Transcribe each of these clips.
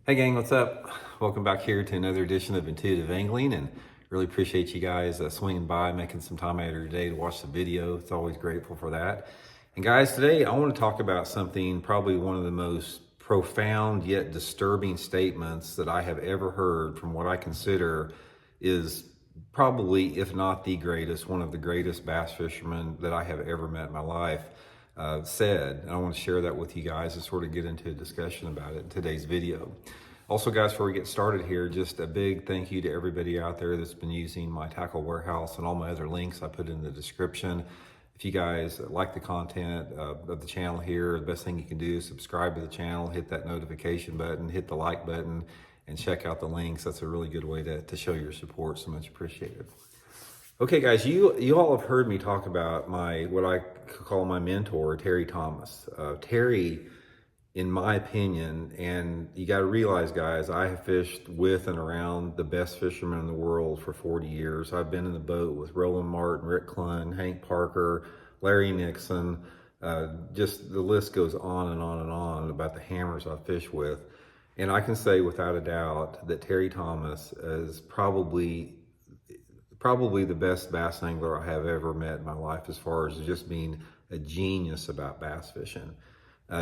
Hey gang, what's up? Welcome back here to another edition of Intuitive Angling, and really appreciate you guys swinging by, making some time out of your day to watch the video. It's always grateful for that. And guys, today I want to talk about something, probably one of the most profound yet disturbing statements that I have ever heard from what I consider is probably, if not the greatest, one of the greatest bass fishermen that I have ever met in my life. Said, and I want to share that with you guys and sort of get into a discussion about it in today's video. Also, guys, before we get started here, just a big thank you to everybody out there that's been using my Tackle Warehouse and all my other links I put in the description. If you guys like the content of the channel here, the best thing you can do is subscribe to the channel, hit that notification button, hit the like button, and check out the links. That's a really good way to show your support. So much appreciated. Okay, guys, you all have heard me talk about what I call my mentor, Terry Thomas. Terry, in my opinion, and you got to realize, guys, I have fished with and around the best fishermen in the world for 40 years. I've been in the boat with Roland Martin, Rick Clunn, Hank Parker, Larry Nixon. Just the list goes on and on and on about the hammers I've fished with. And I can say without a doubt that Terry Thomas is probably the best bass angler I have ever met in my life, as far as just being a genius about bass fishing.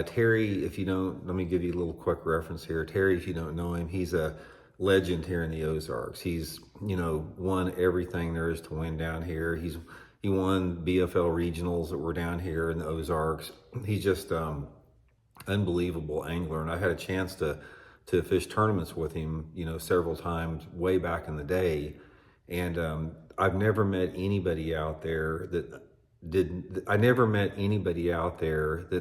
Terry, if you don't, let me give you a little quick reference here. Terry, if you don't know him, he's a legend here in the Ozarks. He's, won everything there is to win down here. He won BFL regionals that were down here in the Ozarks. He's just unbelievable angler, and I had a chance to fish tournaments with him, several times way back in the day. And I've never met anybody out there that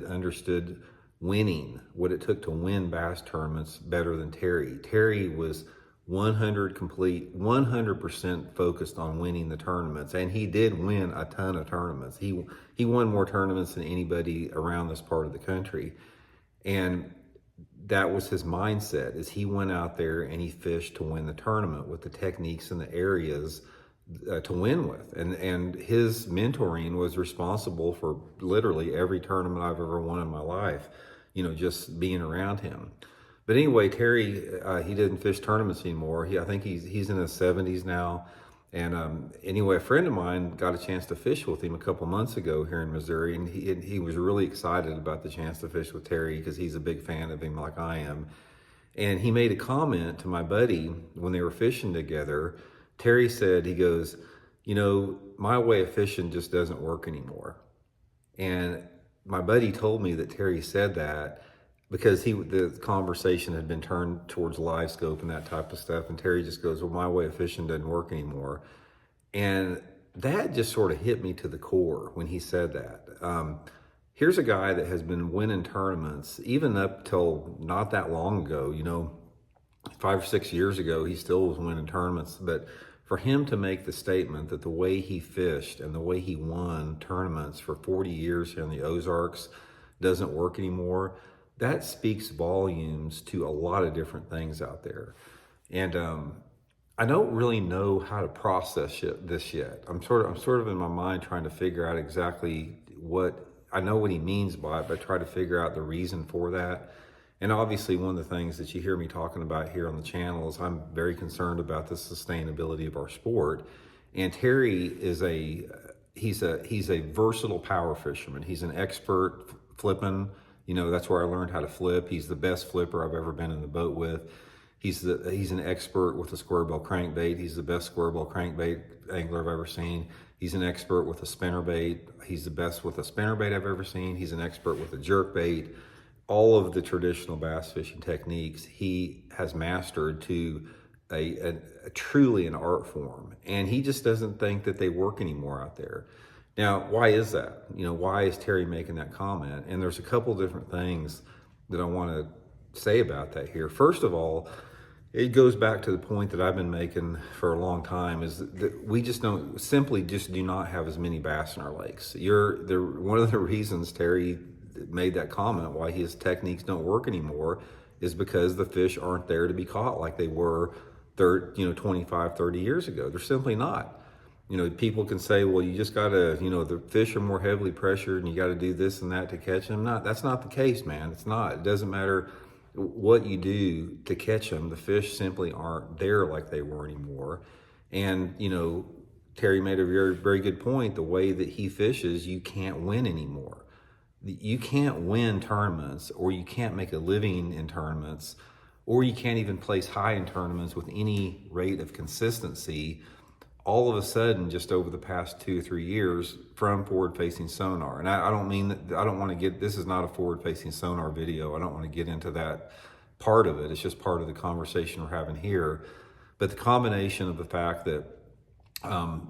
understood winning, what it took to win bass tournaments better than Terry. Terry was 100% focused on winning the tournaments, and he did win a ton of tournaments. He won more tournaments than anybody around this part of the country, and that was his mindset. Is he went out there and he fished to win the tournament with the techniques and the areas to win with, and his mentoring was responsible for literally every tournament I've ever won in my life, just being around him. But anyway, Terry, he didn't fish tournaments anymore. I think he's in his 70s now. And anyway, a friend of mine got a chance to fish with him a couple months ago here in Missouri, and he was really excited about the chance to fish with Terry because he's a big fan of him like I am. And he made a comment to my buddy when they were fishing together. Terry said, he goes, my way of fishing just doesn't work anymore. And my buddy told me that Terry said that because the conversation had been turned towards live scope and that type of stuff. And Terry just goes, well, my way of fishing doesn't work anymore. And that just sort of hit me to the core when he said that. Here's a guy that has been winning tournaments, even up till not that long ago, 5 or 6 years ago, he still was winning tournaments. But for him to make the statement that the way he fished and the way he won tournaments for 40 years here in the Ozarks doesn't work anymore, that speaks volumes to a lot of different things out there. And I don't really know how to process this yet. I'm sort of in my mind trying to figure out exactly I know what he means by it, but try to figure out the reason for that. And obviously one of the things that you hear me talking about here on the channel is I'm very concerned about the sustainability of our sport. And Terry is he's a versatile power fisherman. He's an expert flipping. That's where I learned how to flip. He's the best flipper I've ever been in the boat with. He's an expert with a square bill crankbait. He's the best square bill crankbait angler I've ever seen. He's an expert with a spinnerbait. He's the best with a spinnerbait I've ever seen. He's an expert with a jerkbait. All of the traditional bass fishing techniques he has mastered to a truly an art form. And he just doesn't think that they work anymore out there. Now, why is that? Why is Terry making that comment? And there's a couple different things that I want to say about that here. First of all, it goes back to the point that I've been making for a long time, is that we just do not have as many bass in our lakes. One of the reasons Terry made that comment, why his techniques don't work anymore, is because the fish aren't there to be caught like they were 25, 30 years ago. They're simply not. People can say, well, you just gotta, the fish are more heavily pressured and you gotta do this and that to catch them. That's not the case, man. It's not. It doesn't matter what you do to catch them. The fish simply aren't there like they were anymore. And, Terry made a very, very good point. The way that he fishes, you can't win anymore. You can't win tournaments, or you can't make a living in tournaments, or you can't even place high in tournaments with any rate of consistency all of a sudden just over the past 2 or 3 years from forward-facing sonar. And I don't mean that, I don't want to get, this is not a forward-facing sonar video. I don't want to get into that part of it. It's just part of the conversation we're having here. But the combination of the fact that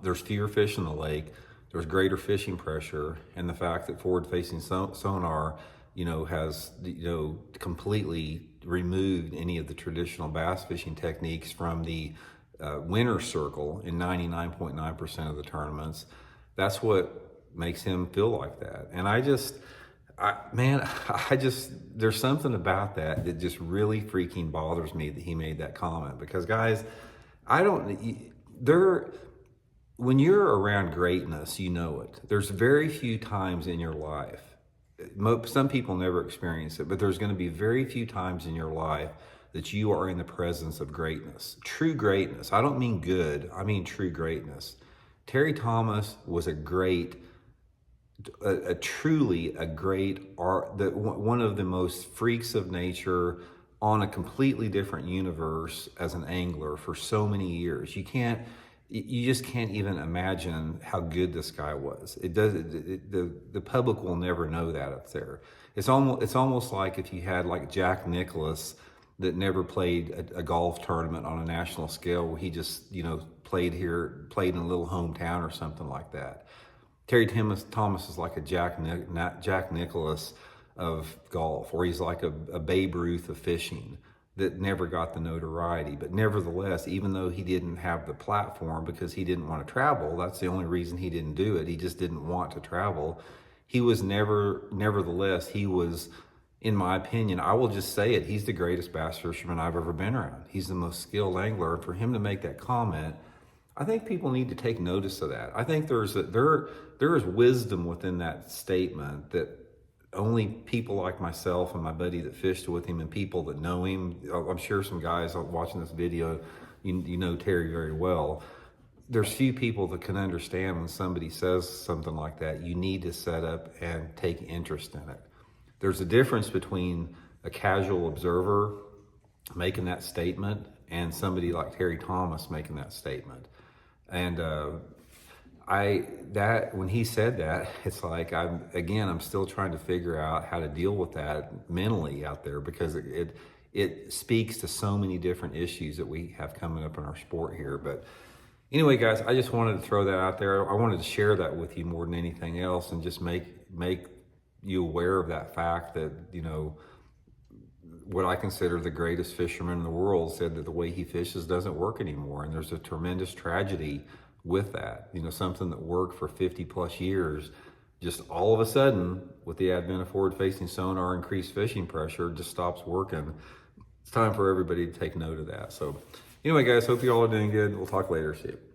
there's fewer fish in the lake, there's greater fishing pressure, and the fact that forward-facing sonar, has, completely removed any of the traditional bass fishing techniques from the winner's circle in 99.9% of the tournaments. That's what makes him feel like that. And there's something about that just really freaking bothers me that he made that comment. Because guys, when you're around greatness, you know it. There's very few times in your life, some people never experience it, but there's going to be very few times in your life that you are in the presence of greatness. True greatness. I don't mean good, I mean true greatness. Terry Thomas was truly a great art, one of the most freaks of nature on a completely different universe as an angler for so many years. You just can't even imagine how good this guy was. The public will never know that up there. It's almost like if you had like Jack Nicklaus that never played a golf tournament on a national scale, where he just, played in a little hometown or something like that. Terry Thomas is like a Jack Nicklaus of golf, or he's like a Babe Ruth of fishing that never got the notoriety. But nevertheless, even though he didn't have the platform because he didn't want to travel, that's the only reason he didn't do it. He just didn't want to travel. Nevertheless, he was, in my opinion, I will just say it, he's the greatest bass fisherman I've ever been around. He's the most skilled angler. For him to make that comment, I think people need to take notice of that. I think there is wisdom within that statement that only people like myself and my buddy that fished with him and people that know him, I'm sure some guys watching this video, you know Terry very well. There's few people that can understand when somebody says something like that. You need to set up and take interest in it. There's a difference between a casual observer making that statement and somebody like Terry Thomas making that statement. And when he said that, it's like, I'm still trying to figure out how to deal with that mentally out there, because it speaks to so many different issues that we have coming up in our sport here. But anyway, guys, I just wanted to throw that out there. I wanted to share that with you more than anything else, and just make you aware of that fact that, what I consider the greatest fisherman in the world said that the way he fishes doesn't work anymore. And there's a tremendous tragedy with that. Something that worked for 50 plus years, just all of a sudden, with the advent of forward-facing sonar, increased fishing pressure, just stops working. It's time for everybody to take note of that. So anyway, guys, hope you all are doing good. We'll talk later. See you.